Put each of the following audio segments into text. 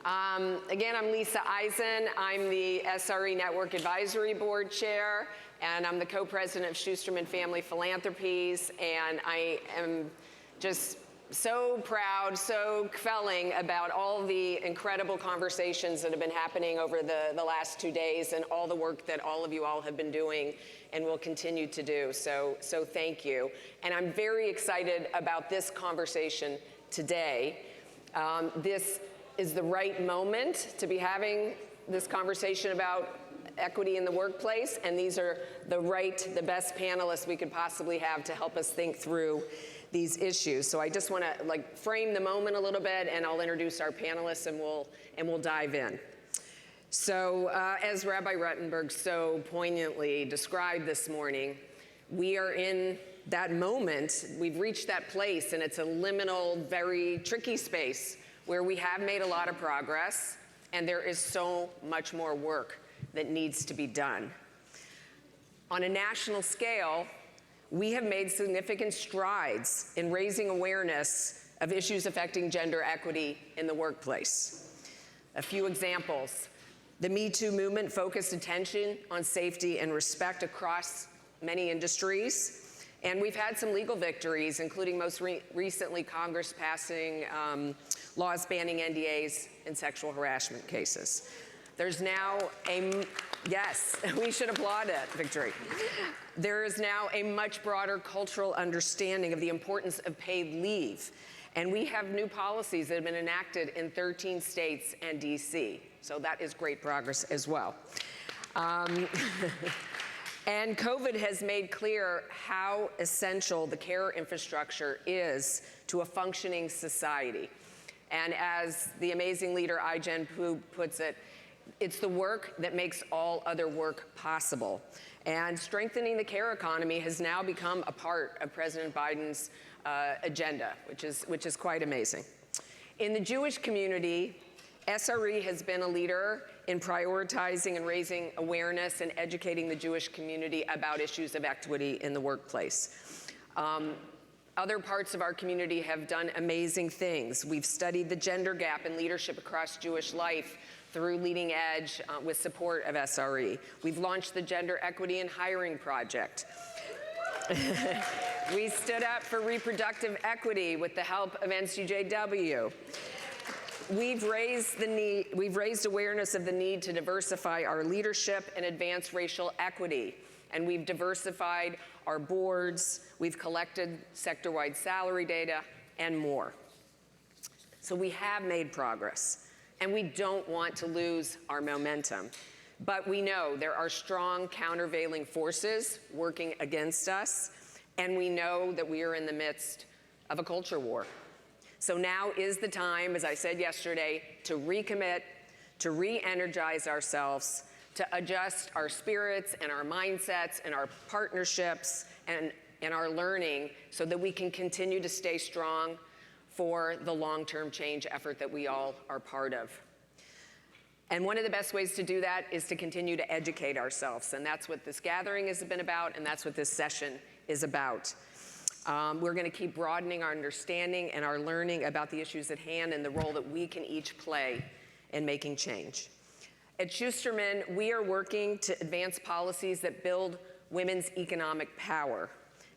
Again, I'm Lisa Eisen. I'm the SRE Network Advisory Board Chair, and I'm the co-president of Schusterman Family Philanthropies, and I am just so proud, so felling about all the incredible conversations that have been happening over the last 2 days and all the work that all of you all have been doing and will continue to do. So thank you. And I'm very excited about this conversation today. This is the right moment to be having this conversation about equity in the workplace, and these are the best panelists we could possibly have to help us think through these issues. So I just want to frame the moment a little bit, and I'll introduce our panelists, and we'll dive in. So as Rabbi Ruttenberg so poignantly described this morning, we are in that moment. We've reached that place, and it's a liminal, very tricky space where we have made a lot of progress, and there is so much more work that needs to be done. On a national scale, we have made significant strides in raising awareness of issues affecting gender equity in the workplace. A few examples. The Me Too movement focused attention on safety and respect across many industries. And we've had some legal victories, including most recently Congress passing laws banning NDAs in sexual harassment cases. There's now yes, we should applaud that victory. There is now a much broader cultural understanding of the importance of paid leave. And we have new policies that have been enacted in 13 states and DC. So that is great progress as well. And COVID has made clear how essential the care infrastructure is to a functioning society. And as the amazing leader Ai-jen Poo puts it, it's the work that makes all other work possible. And strengthening the care economy has now become a part of President Biden's agenda, which is quite amazing. In the Jewish community, SRE has been a leader in prioritizing and raising awareness and educating the Jewish community about issues of equity in the workplace. Other parts of our community have done amazing things. We've studied the gender gap in leadership across Jewish life through Leading Edge with support of SRE. We've launched the Gender Equity in Hiring Project. We stood up for reproductive equity with the help of NCJW. We've raised awareness of the need to diversify our leadership and advance racial equity. And we've diversified our boards, we've collected sector-wide salary data, and more. So we have made progress, and we don't want to lose our momentum. But we know there are strong countervailing forces working against us, and we know that we are in the midst of a culture war. So now is the time, as I said yesterday, to recommit, to re-energize ourselves, to adjust our spirits and our mindsets and our partnerships and our learning so that we can continue to stay strong for the long-term change effort that we all are part of. And one of the best ways to do that is to continue to educate ourselves. And that's what this gathering has been about, and that's what this session is about. We're going to keep broadening our understanding and our learning about the issues at hand and the role that we can each play in making change. At Schusterman, we are working to advance policies that build women's economic power.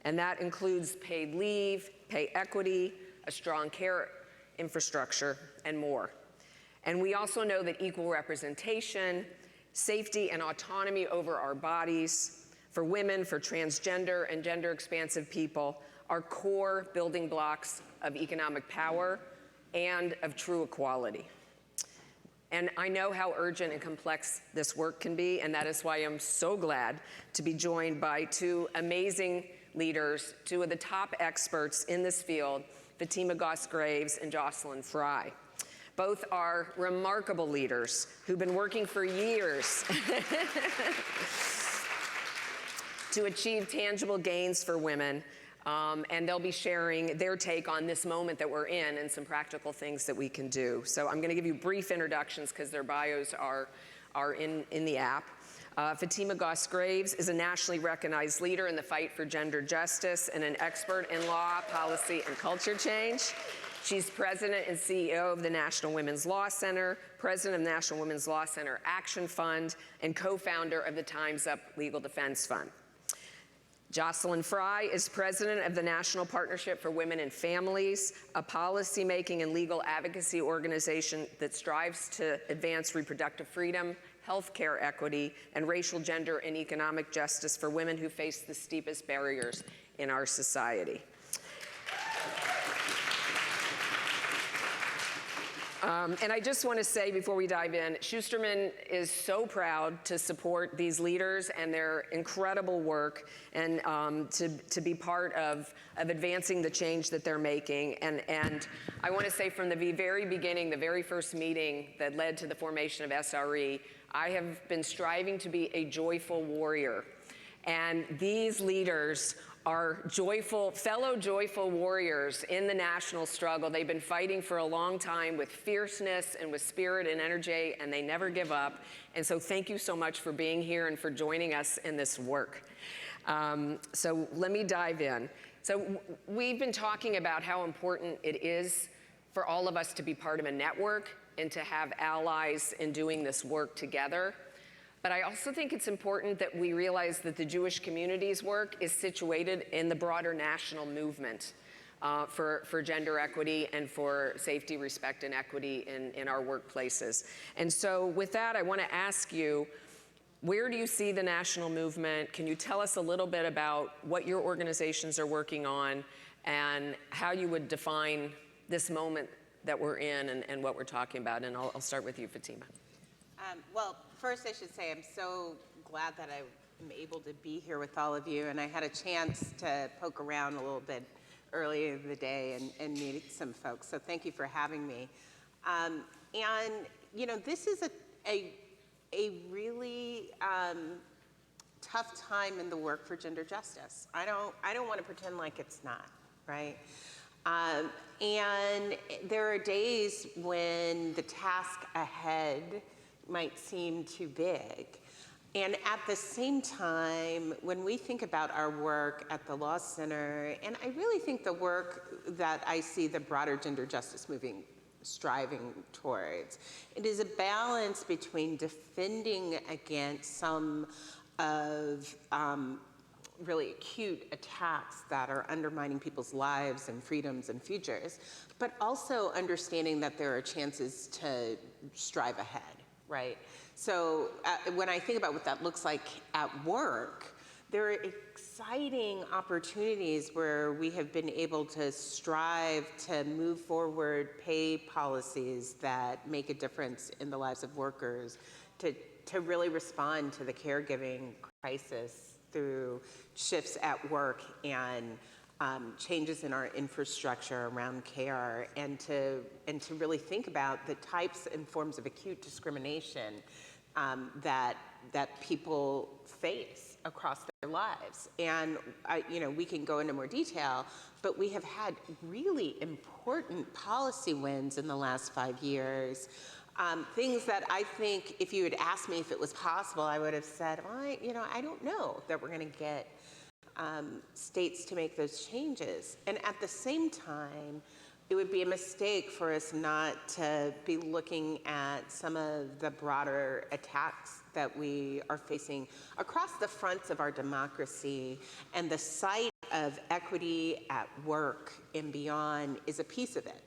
And that includes paid leave, pay equity, a strong care infrastructure, and more. And we also know that equal representation, safety, and autonomy over our bodies for women, for transgender and gender expansive people are core building blocks of economic power and of true equality. And I know how urgent and complex this work can be, and that is why I'm so glad to be joined by two amazing leaders, two of the top experts in this field, Fatima Goss Graves and Jocelyn Frye. Both are remarkable leaders who've been working for years to achieve tangible gains for women. And they'll be sharing their take on this moment that we're in and some practical things that we can do. So I'm going to give you brief introductions because their bios are in the app. Fatima Goss Graves is a nationally recognized leader in the fight for gender justice and an expert in law, policy, and culture change. She's president and CEO of the National Women's Law Center, president of National Women's Law Center Action Fund, and co-founder of the Time's Up Legal Defense Fund. Jocelyn Frye is president of the National Partnership for Women and Families, a policymaking and legal advocacy organization that strives to advance reproductive freedom, healthcare equity, and racial, gender, and economic justice for women who face the steepest barriers in our society. And I just want to say before we dive in, Schusterman is so proud to support these leaders and their incredible work, and to be part of advancing the change that they're making. And I want to say from the very beginning, the very first meeting that led to the formation of SRE, I have been striving to be a joyful warrior. And these leaders are fellow joyful warriors in the national struggle. They've been fighting for a long time with fierceness and with spirit and energy, and they never give up. And so thank you so much for being here and for joining us in this work. So let me dive in. So we've been talking about how important it is for all of us to be part of a network and to have allies in doing this work together. But I also think it's important that we realize that the Jewish community's work is situated in the broader national movement for gender equity and for safety, respect, and equity in our workplaces. And so with that, I want to ask you, where do you see the national movement? Can you tell us a little bit about what your organizations are working on and how you would define this moment that we're in and what we're talking about? And I'll start with you, Fatima. Well, first I should say I'm so glad that I'm able to be here with all of you, and I had a chance to poke around a little bit earlier in the day and meet some folks, so thank you for having me. And you know, this is a really tough time in the work for gender justice. I don't want to pretend like it's not, right? And there are days when the task ahead might seem too big. And at the same time, when we think about our work at the Law Center, and I really think the work that I see the broader gender justice movement striving towards, it is a balance between defending against some of really acute attacks that are undermining people's lives and freedoms and futures, but also understanding that there are chances to strive ahead. Right? So when I think about what that looks like at work, there are exciting opportunities where we have been able to strive to move forward pay policies that make a difference in the lives of workers, to really respond to the caregiving crisis through shifts at work and changes in our infrastructure around care, and to really think about the types and forms of acute discrimination that people face across their lives. And you know, we can go into more detail, but we have had really important policy wins in the last 5 years. Things that I think if you had asked me if it was possible, I would have said, well, you know, I don't know that we're going to get states to make those changes. And at the same time, it would be a mistake for us not to be looking at some of the broader attacks that we are facing across the fronts of our democracy. And the sight of equity at work and beyond is a piece of it.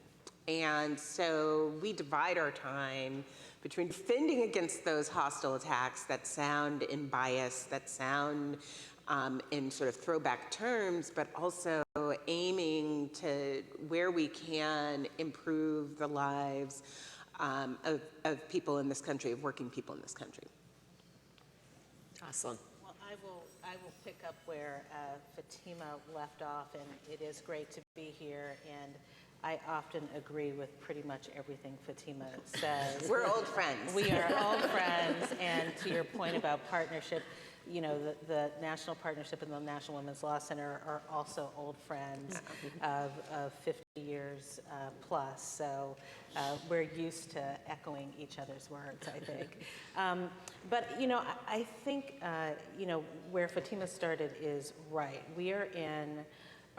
And so we divide our time between defending against those hostile attacks that sound in bias, that sound in sort of throwback terms, but also aiming to where we can improve the lives of people in this country, of working people in this country. Awesome. Well, I will pick up where Fatima left off, and it is great to be here, and I often agree with pretty much everything Fatima says. We're old friends. We are old friends, and to your point about partnership, you know, the National Partnership and the National Women's Law Center are also old friends of 50 years plus, so we're used to echoing each other's words, I think. But, you know, I think, you know, where Fatima started is right. We are in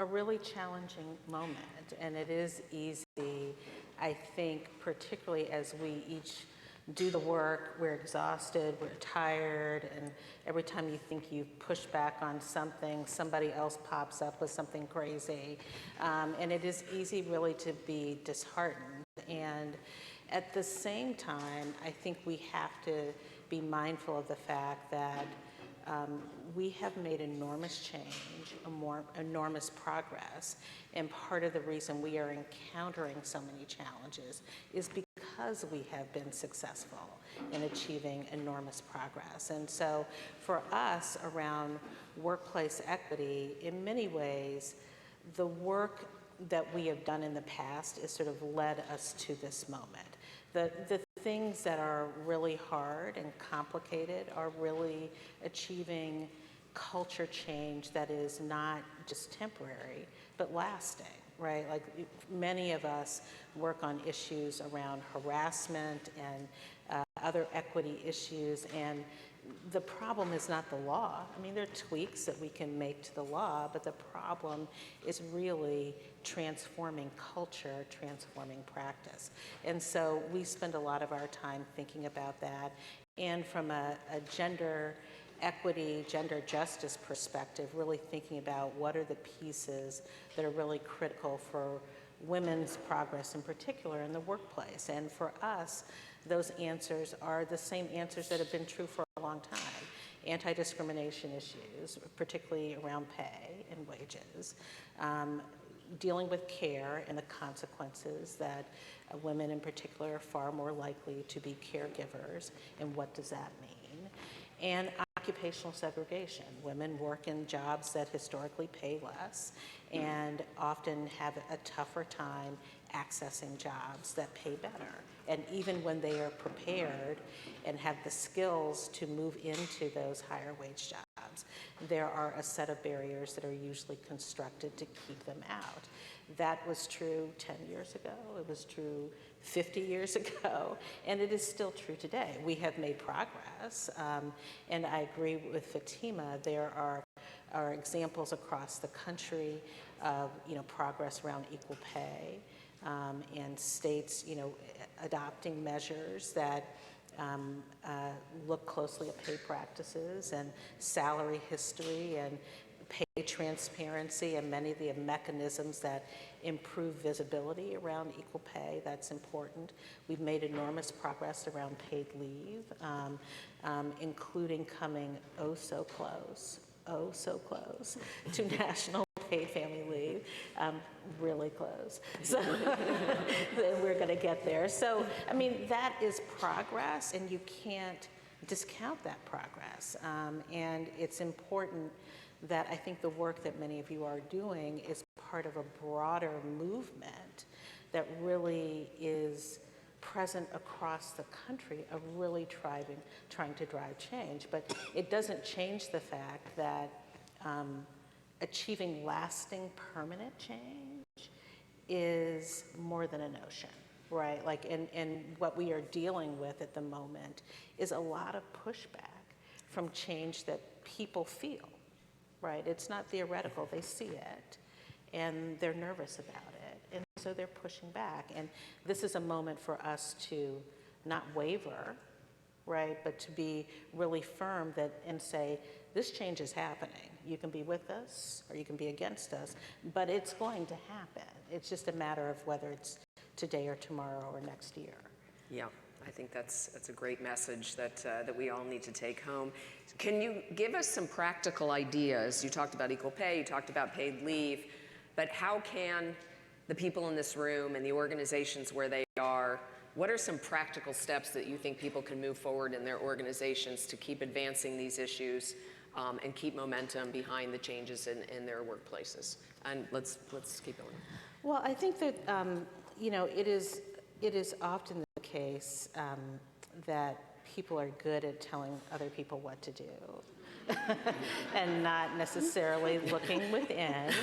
a really challenging moment, and it is easy, I think, particularly as we each do the work, we're exhausted, we're tired, and every time you think you've pushed back on something, somebody else pops up with something crazy. And it is easy really to be disheartened. And at the same time, I think we have to be mindful of the fact that we have made enormous change, enormous progress, and part of the reason we are encountering so many challenges is because we have been successful in achieving enormous progress. And so for us around workplace equity, in many ways, the work that we have done in the past has sort of led us to this moment. The things that are really hard and complicated are really achieving culture change that is not just temporary, but lasting, right? Like many of us work on issues around harassment and other equity issues, and the problem is not the law. I mean, there are tweaks that we can make to the law, but the problem is really transforming culture, transforming practice. And so we spend a lot of our time thinking about that. And from a gender equity, gender justice perspective, really thinking about what are the pieces that are really critical for women's progress in particular in the workplace. And for us, those answers are the same answers that have been true for a long time. Anti-discrimination issues, particularly around pay and wages, dealing with care and the consequences that women in particular are far more likely to be caregivers, and what does that mean? And occupational segregation. Women work in jobs that historically pay less and often have a tougher time accessing jobs that pay better. And even when they are prepared and have the skills to move into those higher wage jobs, there are a set of barriers that are usually constructed to keep them out. That was true 10 years ago, it was true 50 years ago, and it is still true today. We have made progress, and I agree with Fatima, there are examples across the country of progress around equal pay, and states adopting measures that look closely at pay practices and salary history and pay transparency and many of the mechanisms that improve visibility around equal pay. That's important. We've made enormous progress around paid leave, including coming so close to national paid family leave, really close. So we're going to get there. So, I mean, that is progress, and you can't discount that progress. And it's important that I think the work that many of you are doing is part of a broader movement that really is present across the country of really trying to drive change. But it doesn't change the fact that achieving lasting, permanent change is more than a notion, right? Like, and what we are dealing with at the moment is a lot of pushback from change that people feel, right? It's not theoretical, they see it, and they're nervous about it, and so they're pushing back. And this is a moment for us to not waver, right, but to be really firm and say, this change is happening. You can be with us or you can be against us, but it's going to happen. It's just a matter of whether it's today or tomorrow or next year. Yeah, I think that's a great message that we all need to take home. Can you give us some practical ideas? You talked about equal pay, you talked about paid leave, but how can the people in this room and the organizations where they are, what are some practical steps that you think people can move forward in their organizations to keep advancing these issues and keep momentum behind the changes in their workplaces? And let's keep going. Well, I think that it is often the case that people are good at telling other people what to do and not necessarily looking within.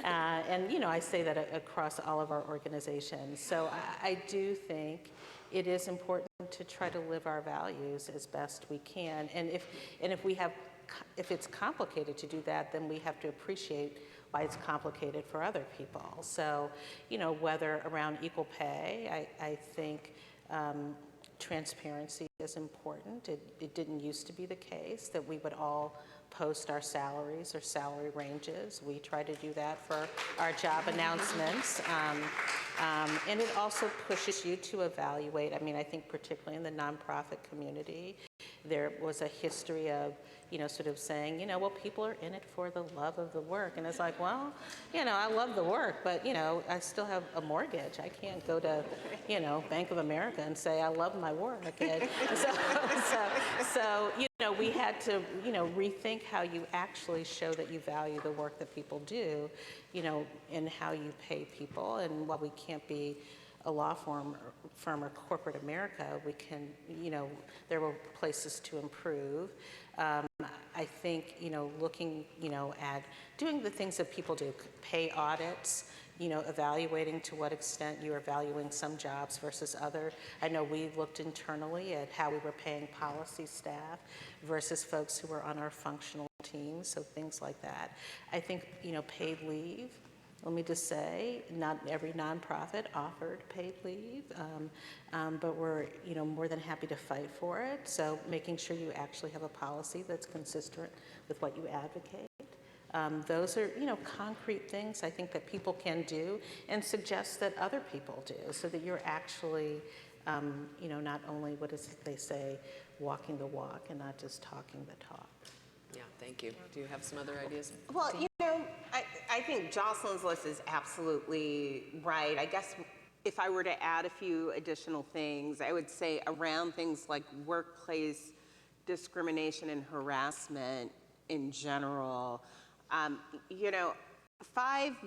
And I say that across all of our organizations. So I do think it is important to try to live our values as best we can. And if it's complicated to do that, then we have to appreciate why it's complicated for other people. So, whether around equal pay, I think transparency is important. It didn't used to be the case that we would all post our salaries or salary ranges. We try to do that for our job announcements. And it also pushes you to evaluate. I mean, I think particularly in the nonprofit community, there was a history of, sort of saying, well, people are in it for the love of the work. And it's like, well, I love the work, but, I still have a mortgage. I can't go to, Bank of America and say, I love my work. And so, we had to, rethink how you actually show that you value the work that people do, and how you pay people. And while we can't be a law firm or corporate America, we can, there were places to improve. I think, looking, at doing the things that people do, pay audits, evaluating to what extent you are valuing some jobs versus other. I know we looked internally at how we were paying policy staff versus folks who were on our functional teams, so things like that. I think, paid leave. Let me just say, not every nonprofit offered paid leave, but we're more than happy to fight for it. So making sure you actually have a policy that's consistent with what you advocate. Those are concrete things I think that people can do and suggest that other people do, so that you're actually not only, what is it they say, walking the walk and not just talking the talk. Yeah, thank you. Do you have some other ideas? Well, I think Jocelyn's list is absolutely right. I guess if I were to add a few additional things, I would say around things like workplace discrimination and harassment in general. 5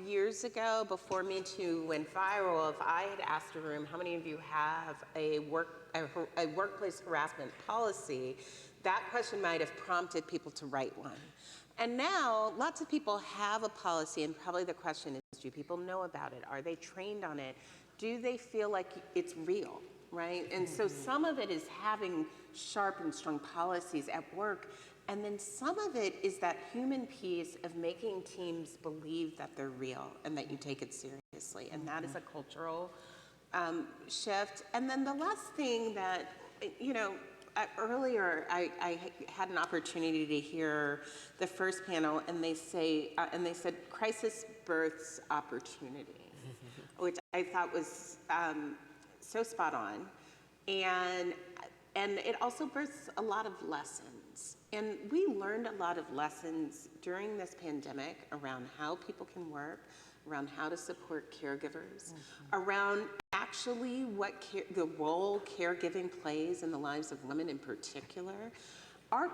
years ago, before Me Too went viral, if I had asked a room, how many of you have a workplace harassment policy, that question might have prompted people to write one. And now, lots of people have a policy, and probably the question is, do people know about it? Are they trained on it? Do they feel like it's real, right? And so some of it is having sharp and strong policies at work, and then some of it is that human piece of making teams believe that they're real and that you take it seriously, and that is a cultural shift. And then the last thing that, earlier, I had an opportunity to hear the first panel, and they said crisis births opportunity, which I thought was so spot on, and it also births a lot of lessons. And we learned a lot of lessons during this pandemic around how people can work, around how to support caregivers, around actually the role caregiving plays in the lives of women in particular. Our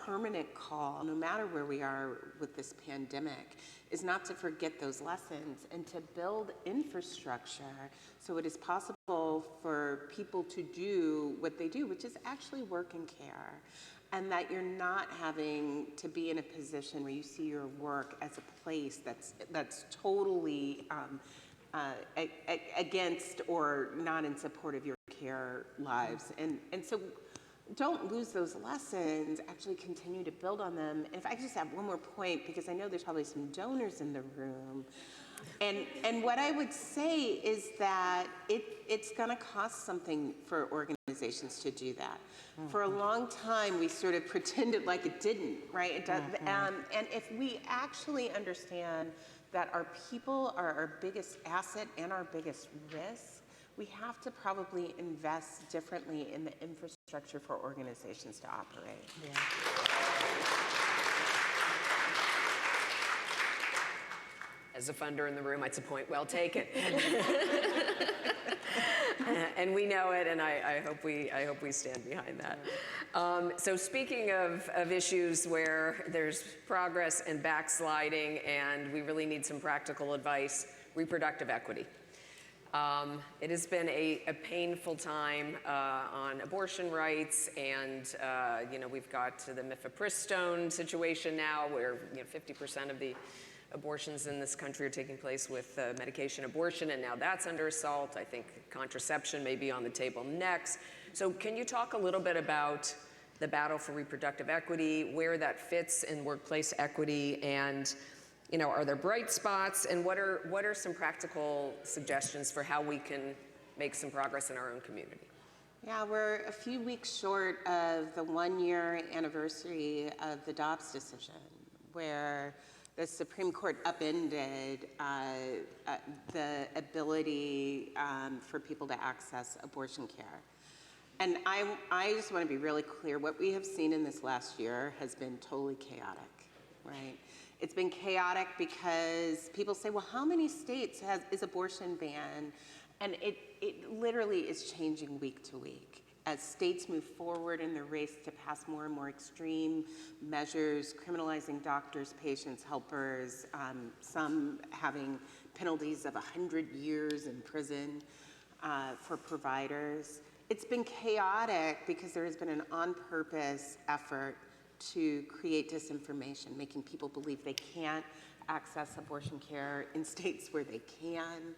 permanent call, no matter where we are with this pandemic, is not to forget those lessons and to build infrastructure so it is possible for people to do what they do, which is actually work and care. And that you're not having to be in a position where you see your work as a place that's totally against or not in support of your care lives. And so don't lose those lessons, actually continue to build on them. And if I could just have one more point, because I know there's probably some donors in the room. And what I would say is that it's gonna cost something for organizations to do that. For a long time, we sort of pretended like it didn't, right? It does, and if we actually understand that our people are our biggest asset and our biggest risk, we have to probably invest differently in the infrastructure for organizations to operate. Yeah. As a funder in the room, it's a point well taken. And we know it, and I hope we stand behind that. So speaking of issues where there's progress and backsliding, and we really need some practical advice, reproductive equity. It has been a painful time on abortion rights, and we've got to the mifepristone situation now, where 50% of the abortions in this country are taking place with medication abortion, and now that's under assault. I think contraception may be on the table next. So can you talk a little bit about the battle for reproductive equity, where that fits in workplace equity, and are there bright spots, and what are some practical suggestions for how we can make some progress in our own community? Yeah, we're a few weeks short of the 1-year anniversary of the Dobbs decision, where the Supreme Court upended the ability for people to access abortion care. And I just want to be really clear, what we have seen in this last year has been totally chaotic, right? It's been chaotic because people say, well, how many states is abortion banned? And it literally is changing week to week. As states move forward in the race to pass more and more extreme measures, criminalizing doctors, patients, helpers, some having penalties of 100 years in prison for providers. It's been chaotic because there has been an on-purpose effort to create disinformation, making people believe they can't access abortion care in states where they can.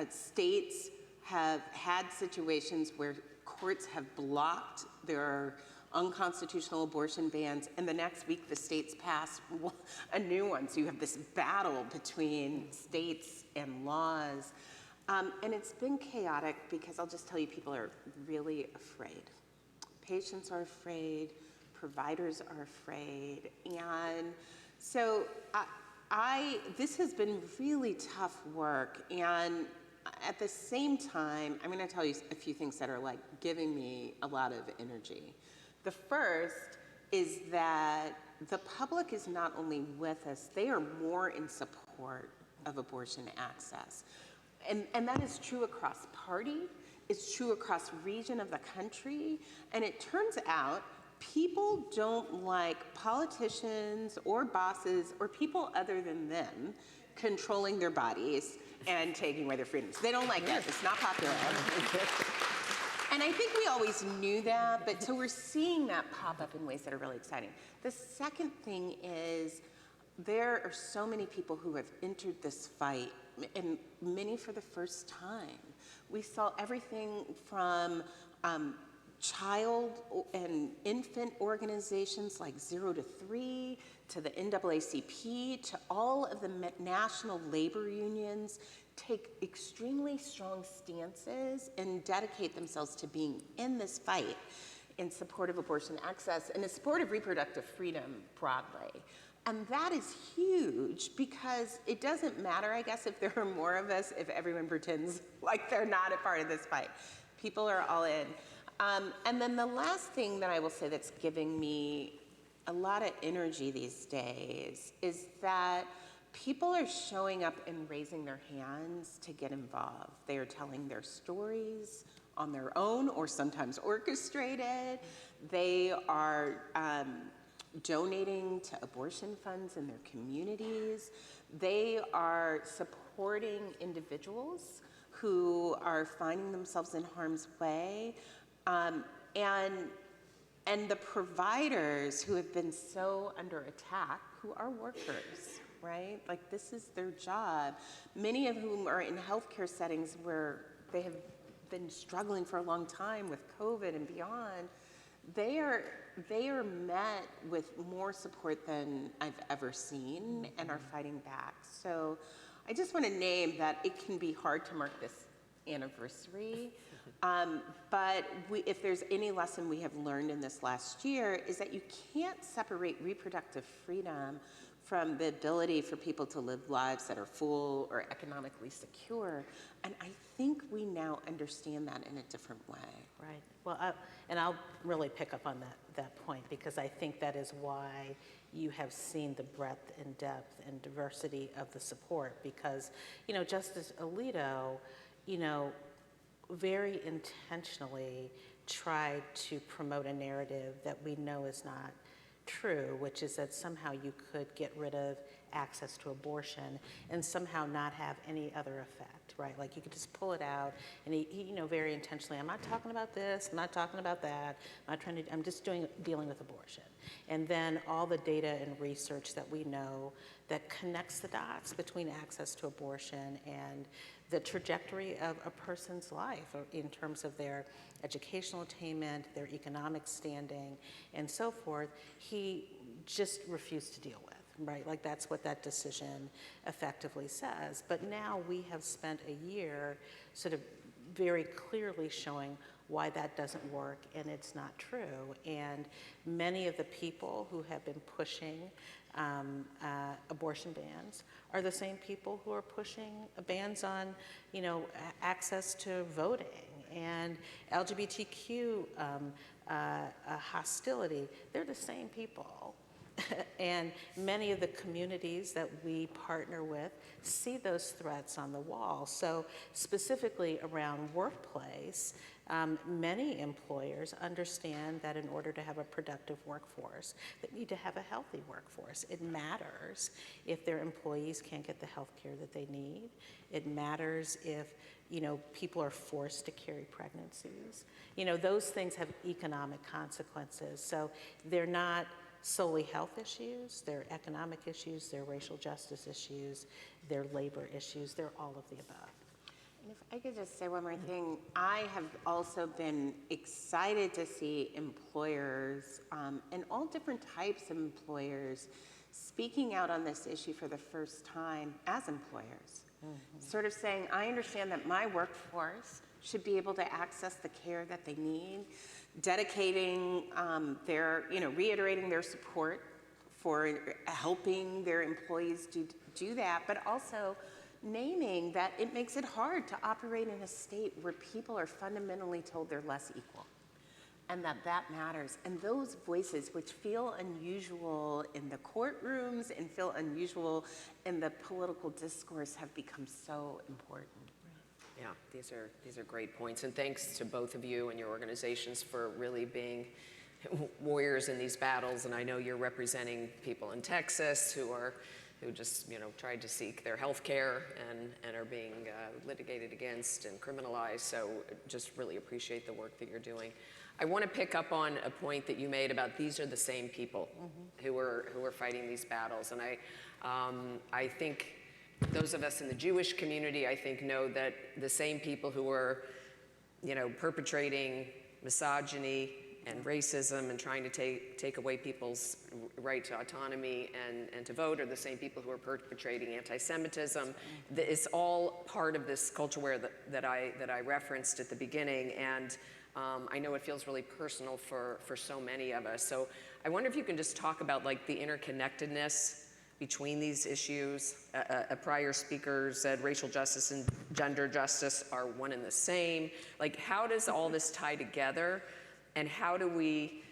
States have had situations where courts have blocked their unconstitutional abortion bans, and the next week the states pass a new one. So you have this battle between states and laws. And it's been chaotic because I'll just tell you, people are really afraid. Patients are afraid, providers are afraid, and so this has been really tough work, and at the same time, I'm going to tell you a few things that are like giving me a lot of energy. The first is that the public is not only with us, they are more in support of abortion access. And that is true across party, it's true across region of the country, and it turns out people don't like politicians or bosses or people other than them controlling their bodies and taking away their freedoms. They don't like that. It's not popular. And I think we always knew that, but so we're seeing that pop up in ways that are really exciting. The second thing is there are so many people who have entered this fight, and many for the first time. We saw everything from child and infant organizations like 0 to 3, to the NAACP, to all of the national labor unions take extremely strong stances and dedicate themselves to being in this fight in support of abortion access and in support of reproductive freedom broadly. And that is huge because it doesn't matter, I guess, if there are more of us, if everyone pretends like they're not a part of this fight. People are all in. And then the last thing that I will say that's giving me a lot of energy these days is that people are showing up and raising their hands to get involved. They are telling their stories on their own or sometimes orchestrated. They are donating to abortion funds in their communities. They are supporting individuals who are finding themselves in harm's way. And the providers who have been so under attack, who are workers, right? Like, this is their job. Many of whom are in healthcare settings where they have been struggling for a long time with COVID and beyond. They are met with more support than I've ever seen and are fighting back. So I just want to name that it can be hard to mark this anniversary. But if there's any lesson we have learned in this last year is that you can't separate reproductive freedom from the ability for people to live lives that are full or economically secure. And I think we now understand that in a different way. Right. Well, and I'll really pick up on that point because I think that is why you have seen the breadth and depth and diversity of the support because, Justice Alito, very intentionally tried to promote a narrative that we know is not true, which is that somehow you could get rid of access to abortion and somehow not have any other effect, right? Like you could just pull it out, and he very intentionally, I'm not talking about this, I'm not talking about that, I'm just dealing with abortion. And then all the data and research that we know that connects the dots between access to abortion and the trajectory of a person's life in terms of their educational attainment, their economic standing, and so forth, he just refused to deal with, right? Like that's what that decision effectively says. But now we have spent a year sort of very clearly showing why that doesn't work and it's not true. And many of the people who have been pushing abortion bans are the same people who are pushing bans on, access to voting and LGBTQ hostility. They're the same people. And many of the communities that we partner with see those threats on the wall. So specifically around workplace, many employers understand that in order to have a productive workforce, they need to have a healthy workforce. It matters if their employees can't get the health care that they need. It matters if people are forced to carry pregnancies. Those things have economic consequences. So they're not solely health issues, they're economic issues, they're racial justice issues, they're labor issues, they're all of the above. And if I could just say one more thing, I have also been excited to see employers and all different types of employers speaking out on this issue for the first time as employers. Sort of saying, I understand that my workforce should be able to access the care that they need, dedicating reiterating their support for helping their employees do that, but also naming that it makes it hard to operate in a state where people are fundamentally told they're less equal, and that matters. And those voices, which feel unusual in the courtrooms and feel unusual in the political discourse, have become so important. Yeah, these are great points, and thanks to both of you and your organizations for really being warriors in these battles. And I know you're representing people in Texas who just tried to seek their health care and are being litigated against and criminalized. So just really appreciate the work that you're doing. I want to pick up on a point that you made about these are the same people who are fighting these battles, and I think those of us in the Jewish community, I think, know that the same people who are, perpetrating misogyny and racism and trying to take away people's right to autonomy and to vote are the same people who are perpetrating anti-Semitism. It's all part of this culture war that I referenced at the beginning, and I know it feels really personal for so many of us. So I wonder if you can just talk about the interconnectedness between these issues. A prior speaker said racial justice and gender justice are one and the same. How does all this tie together, and how do we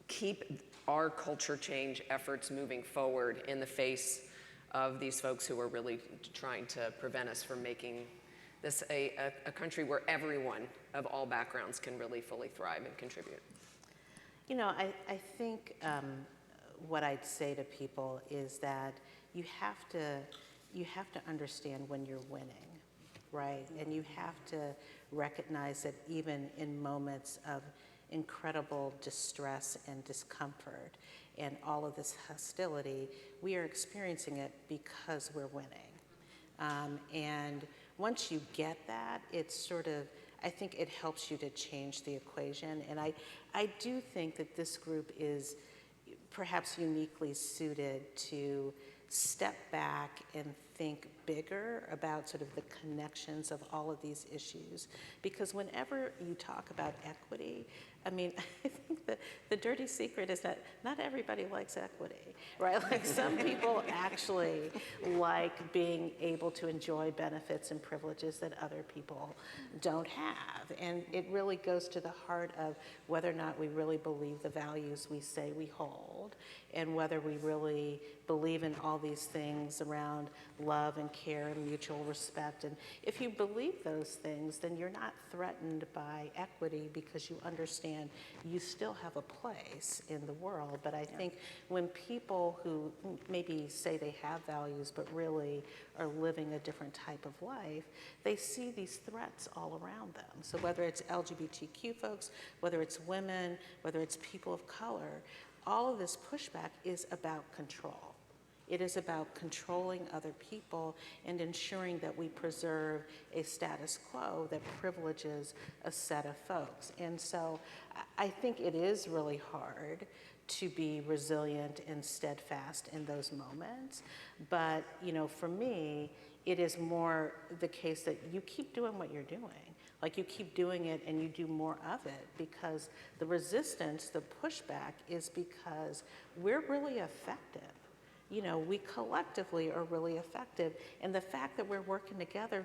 keep our culture change efforts moving forward in the face of these folks who are really trying to prevent us from making this a country where everyone of all backgrounds can really fully thrive and contribute? I think what I'd say to people is that you have to understand when you're winning, right? And you have to recognize that even in moments of incredible distress and discomfort and all of this hostility, we are experiencing it because we're winning. And once you get that, it's I think it helps you to change the equation. And I do think that this group is perhaps uniquely suited to step back and think bigger about sort of the connections of all of these issues. Because whenever you talk about equity, I think the dirty secret is that not everybody likes equity, right? Some people actually like being able to enjoy benefits and privileges that other people don't have. And it really goes to the heart of whether or not we really believe the values we say we hold, and whether we really believe in all these things around love and care and mutual respect. And if you believe those things, then you're not threatened by equity, because you understand you still have a place in the world. But I think when people who maybe say they have values but really are living a different type of life, they see these threats all around them. So whether it's LGBTQ folks, whether it's women, whether it's people of color, all of this pushback is about control. It is about controlling other people and ensuring that we preserve a status quo that privileges a set of folks. And so I think it is really hard to be resilient and steadfast in those moments. But, for me, it is more the case that you keep doing what you're doing. Like, you keep doing it and you do more of it, because the resistance, the pushback is because we're really effective. We collectively are really effective. And the fact that we're working together,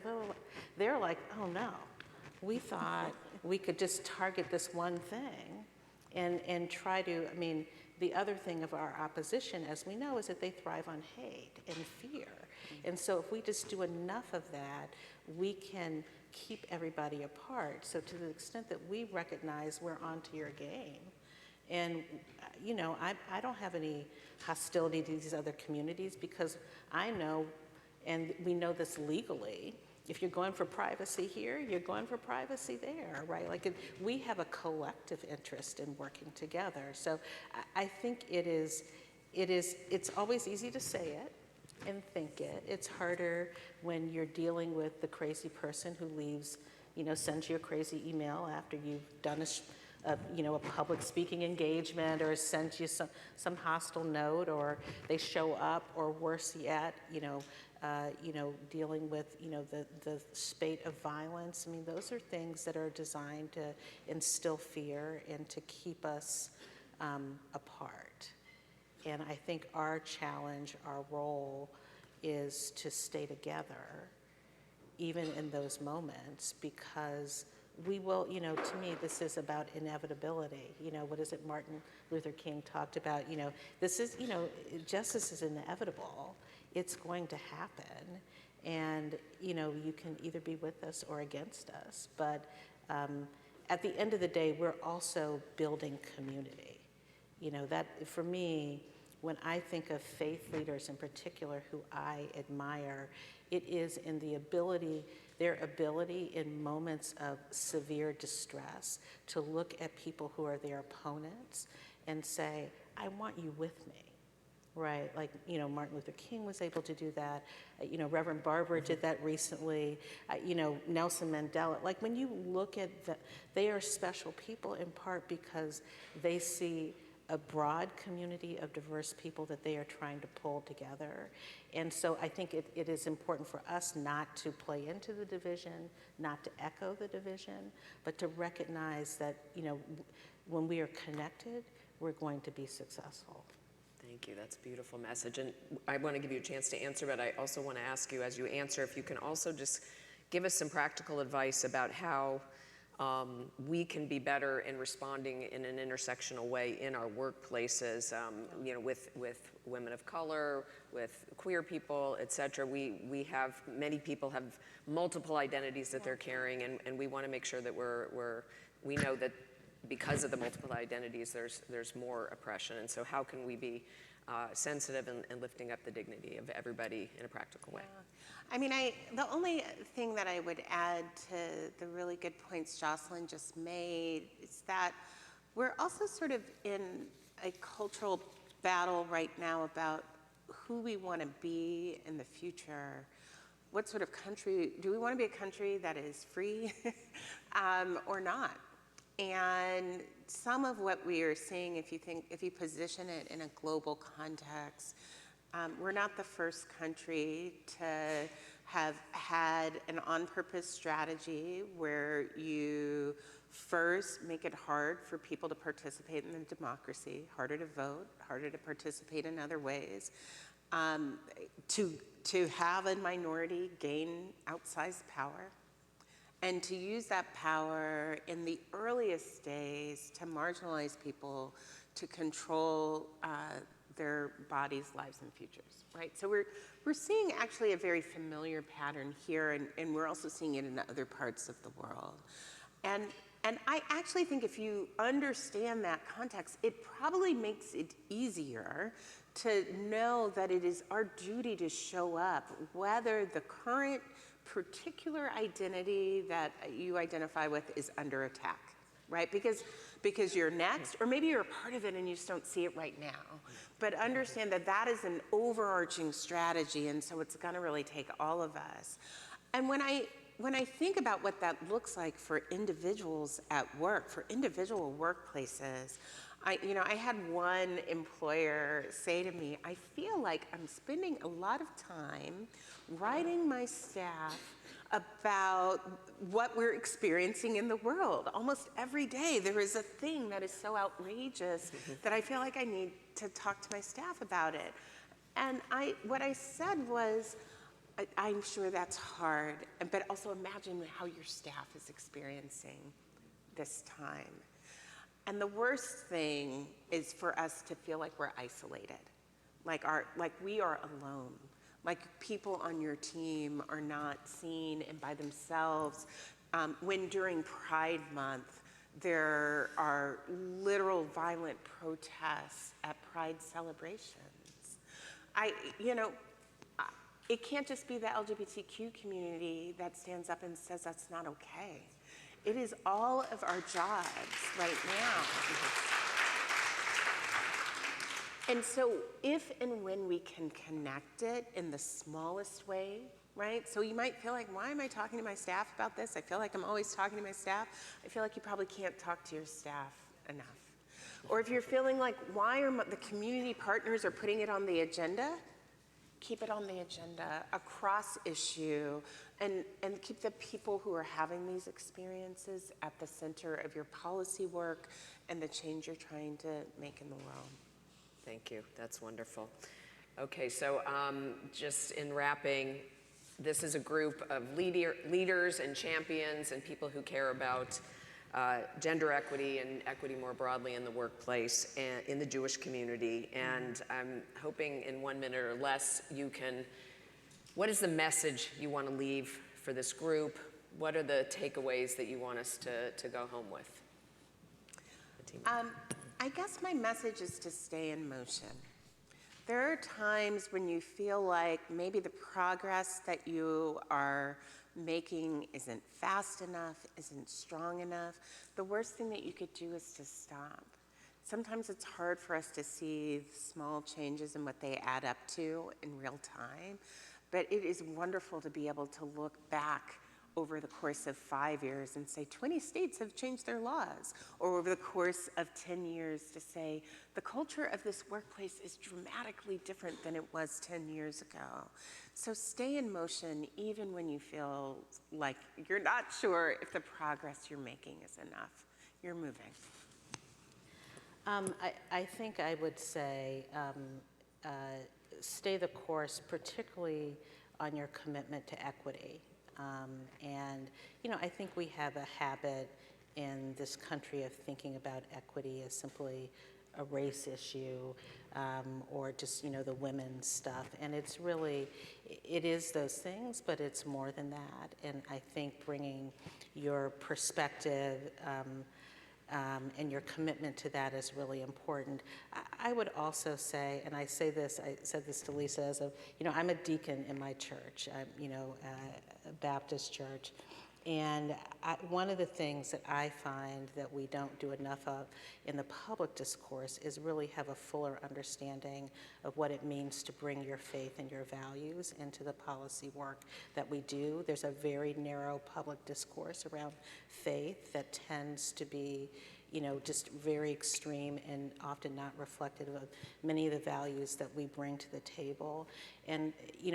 they're like, oh no, we thought we could just target this one thing and try to, the other thing of our opposition, as we know, is that they thrive on hate and fear. And so if we just do enough of that, we can keep everybody apart. So to the extent that we recognize we're onto your game, and I don't have any hostility to these other communities, because I know, and we know this legally, if you're going for privacy here, you're going for privacy there, right? Like, we have a collective interest in working together. So I think it's always easy to say it and think it. It's harder when you're dealing with the crazy person who leaves, sends you a crazy email after you've done a public speaking engagement, or sent you some hostile note, or they show up, or worse yet, dealing with, the spate of violence. Those are things that are designed to instill fear and to keep us apart. And I think our challenge, our role, is to stay together, even in those moments, because we will, to me, this is about inevitability. What is it Martin Luther King talked about? This is, justice is inevitable. It's going to happen. And, you can either be with us or against us. But at the end of the day, we're also building community. That, for me, when I think of faith leaders in particular who I admire, it is in their ability in moments of severe distress to look at people who are their opponents and say, I want you with me, right? Like, Martin Luther King was able to do that. Reverend Barber did that recently. Nelson Mandela. Like, when you look at they are special people in part because they see a broad community of diverse people that they are trying to pull together. And so I think it is important for us not to play into the division, not to echo the division, but to recognize that, when we are connected, we're going to be successful. Thank you. That's a beautiful message. And I want to give you a chance to answer, but I also want to ask you, as you answer, if you can also just give us some practical advice about how we can be better in responding in an intersectional way in our workplaces, with women of color, with queer people, et cetera. Many people have multiple identities that they're carrying, and we want to make sure that we know that because of the multiple identities, there's more oppression. And so how can we be sensitive and lifting up the dignity of everybody in a practical way? The only thing that I would add to the really good points Jocelyn just made is that we're also sort of in a cultural battle right now about who we want to be in the future. What sort of country, do we want to be a country that is free or not? And some of what we are seeing, if you position it in a global context, we're not the first country to have had an on-purpose strategy where you first make it hard for people to participate in the democracy, harder to vote, harder to participate in other ways, to have a minority gain outsized power, and to use that power in the earliest days to marginalize people, to control their bodies, lives, and futures, right? So we're seeing actually a very familiar pattern here, and we're also seeing it in other parts of the world. And I actually think if you understand that context, it probably makes it easier to know that it is our duty to show up, whether the current particular identity that you identify with is under attack, right? Because you're next, or maybe you're a part of it and you just don't see it right now. But understand that that is an overarching strategy, and so it's gonna really take all of us. And when I think about what that looks like for individuals at work, for individual workplaces, I had one employer say to me, I feel like I'm spending a lot of time writing my staff about what we're experiencing in the world. Almost every day there is a thing that is so outrageous that I feel like I need to talk to my staff about it. And what I said was, I'm sure that's hard, but also imagine how your staff is experiencing this time. And the worst thing is for us to feel like we're isolated, like we are alone, like people on your team are not seen and by themselves. When during Pride Month, there are literal violent protests at Pride celebrations. It can't just be the LGBTQ community that stands up and says that's not okay. It is all of our jobs right now. And so if and when we can connect it in the smallest way, right? So you might feel like, why am I talking to my staff about this? I feel like I'm always talking to my staff. I feel like you probably can't talk to your staff enough. Or if you're feeling like, why are the community partners are putting it on the agenda? Keep it on the agenda, across issue, and keep the people who are having these experiences at the center of your policy work and the change you're trying to make in the world. Thank you. That's wonderful. Okay, so just in wrapping, this is a group of leaders and champions and people who care about gender equity and equity more broadly in the workplace and in the Jewish community. And I'm hoping in 1 minute or less what is the message you want to leave for this group? What are the takeaways that you want us to go home with? I guess my message is to stay in motion. There are times when you feel like maybe the progress that you are making isn't fast enough, isn't strong enough. The worst thing that you could do is to stop. Sometimes it's hard for us to see small changes and what they add up to in real time, but it is wonderful to be able to look back over the course of 5 years and say 20 states have changed their laws, or over the course of 10 years to say the culture of this workplace is dramatically different than it was 10 years ago. So stay in motion even when you feel like you're not sure if the progress you're making is enough. You're moving. I think I would say stay the course, particularly on your commitment to equity. I think we have a habit in this country of thinking about equity as simply a race issue or just, the women's stuff. And it's really, it is those things, but it's more than that. And I think bringing your perspective and your commitment to that is really important. I would also say, and I said this to Lisa as I'm a deacon in my church, a Baptist church. And one of the things that I find that we don't do enough of in the public discourse is really have a fuller understanding of what it means to bring your faith and your values into the policy work that we do. There's a very narrow public discourse around faith that tends to be just very extreme and often not reflective of many of the values that we bring to the table. And,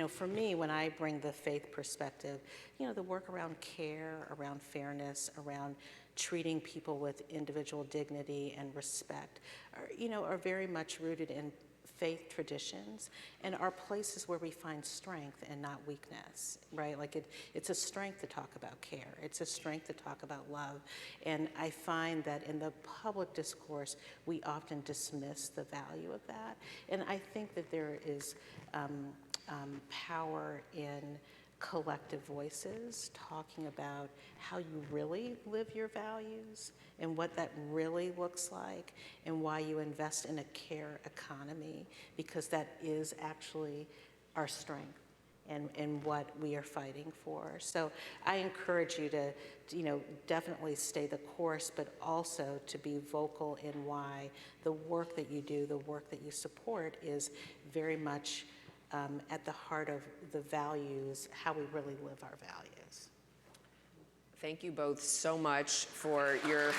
for me, when I bring the faith perspective, the work around care, around fairness, around treating people with individual dignity and respect are very much rooted in faith traditions and are places where we find strength and not weakness, right? Like it's a strength to talk about care. It's a strength to talk about love. And I find that in the public discourse, we often dismiss the value of that. And I think that there is power in collective voices talking about how you really live your values and what that really looks like and why you invest in a care economy, because that is actually our strength and what we are fighting for. So I encourage you to definitely stay the course, but also to be vocal in why the work that you do, the work that you support is very much at the heart of the values, how we really live our values. Thank you both so much for your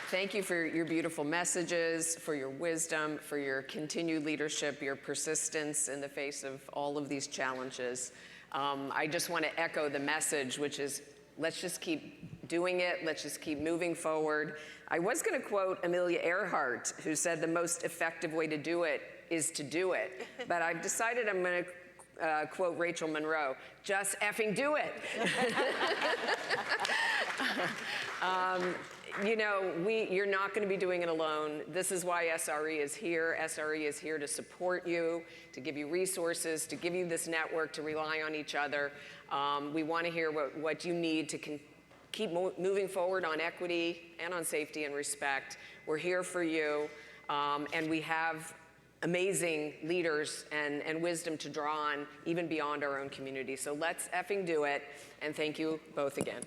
Thank you for your beautiful messages, for your wisdom, for your continued leadership, your persistence in the face of all of these challenges. I just want to echo the message, which is, let's just keep doing it. Let's just keep moving forward. I was going to quote Amelia Earhart, who said the most effective way to do it is to do it. But I've decided I'm going to quote Rachel Monroe, just effing do it. You know, you're not going to be doing it alone. This is why SRE is here. SRE is here to support you, to give you resources, to give you this network, to rely on each other. We want to hear what you need to keep moving forward on equity and on safety and respect. We're here for you, and we have amazing leaders and wisdom to draw on, even beyond our own community. So let's effing do it, and thank you both again.